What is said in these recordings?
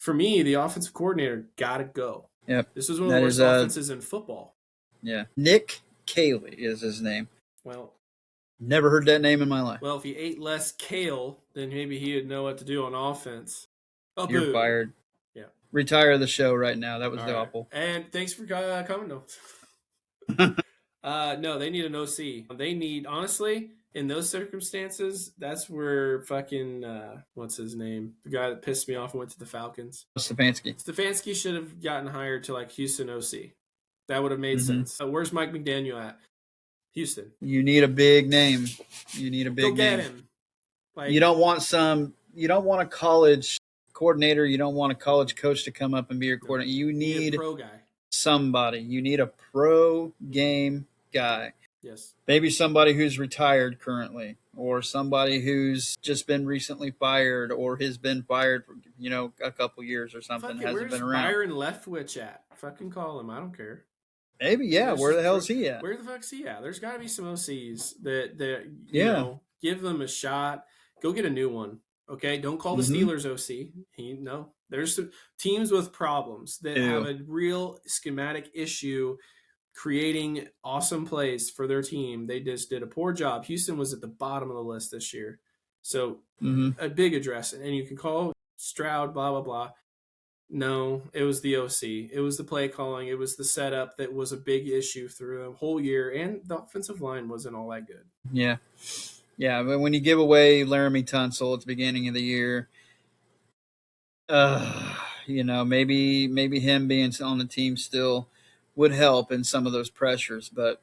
For me, the offensive coordinator got to go. Yep. This was one of the worst offenses in football. Yeah. Nick Caley is his name. Well, never heard that name in my life. Well, if he ate less kale, then maybe he would know what to do on offense. Oh, you're boo. fired. Yeah. Retire the show right now. That was awful. And thanks for coming. No, they need an OC. They need, honestly, in those circumstances, that's where fucking what's his name? The guy that pissed me off and went to the Falcons. Stefanski should have gotten hired to like Houston OC. That would have made sense. Where's Mike McDaniel at? Houston. You need a big name. Go get him. Like, you don't want a college coordinator. You don't want a college coach to come up and be your coordinator. You need a pro guy. Somebody. You need a pro game guy. Yes. Maybe somebody who's retired currently, or somebody who's just been recently fired, or has been fired for a couple years or something. Hasn't been around. Byron Leftwich at? Fucking call him. I don't care. Maybe, yeah. Where the hell is he at? Where the fuck's he at? There's got to be some OCs that you know, give them a shot. Go get a new one, okay? Don't call the Steelers OC. There's some teams with problems that have a real schematic issue creating awesome plays for their team. They just did a poor job. Houston was at the bottom of the list this year. So a big address. And you can call Stroud, blah, blah, blah. No, it was the OC. It was the play calling. It was the setup that was a big issue through the whole year, and the offensive line wasn't all that good. Yeah. Yeah, but when you give away Laramie Tunsil at the beginning of the year, maybe him being on the team still would help in some of those pressures, but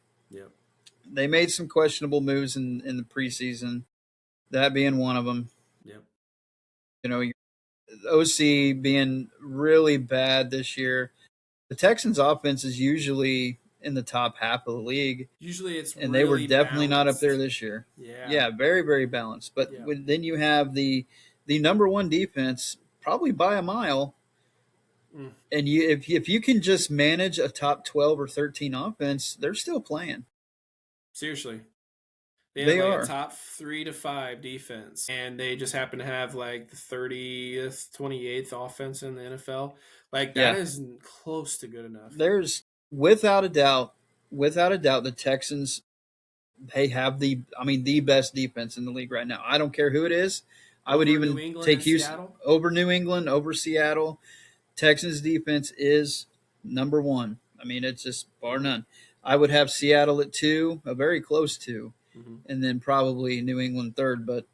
they made some questionable moves in the preseason, that being one of them. Yep. OC being really bad this year. The Texans' offense is usually in the top half of the league. Usually and really they were definitely balanced. Not up there this year. Yeah, very, very balanced. But then you have the number one defense, probably by a mile. And if you can just manage a top 12 or 13 offense, they're still playing. Seriously. They are a top 3 to 5 defense, and they just happen to have like the 30th, 28th offense in the NFL. Like that is close to good enough. There's without a doubt, the Texans, they have the best defense in the league right now. I don't care who it is. I would even take Houston over New England, over Seattle. Texans defense is number one. I mean, it's just bar none. I would have Seattle at 2, a very close 2. And then probably New England 3rd. But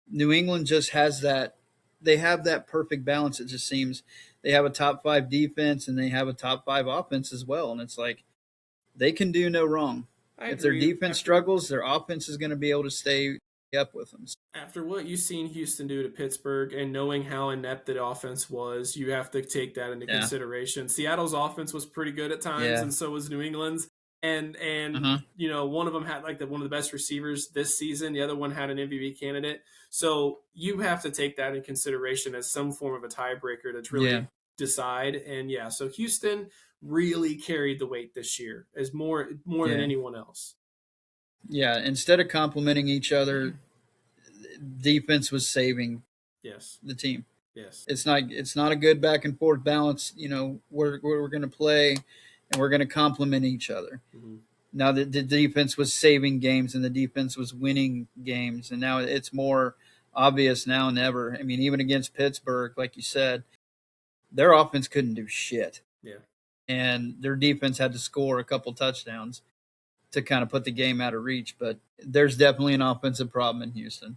New England just has that. They have that perfect balance. It just seems they have a top 5 defense and they have a top 5 offense as well. And it's like they can do no wrong. If their defense struggles, their offense is going to be able to stay up with them. After what you've seen Houston do to Pittsburgh and knowing how inept the offense was, you have to take that into consideration. Seattle's offense was pretty good at times, and so was New England's. And one of them had one of the best receivers this season. The other one had an MVP candidate. So you have to take that in consideration as some form of a tiebreaker to really decide. And so Houston really carried the weight this year as more than anyone else. Yeah, instead of complimenting each other, defense was saving the team. Yes. It's not a good back and forth balance. We're going to play and we're going to complement each other. Now the defense was saving games and the defense was winning games, and now it's more obvious now than ever. I mean, even against Pittsburgh, like you said, their offense couldn't do shit. Yeah. And their defense had to score a couple touchdowns to kind of put the game out of reach. But there's definitely an offensive problem in Houston.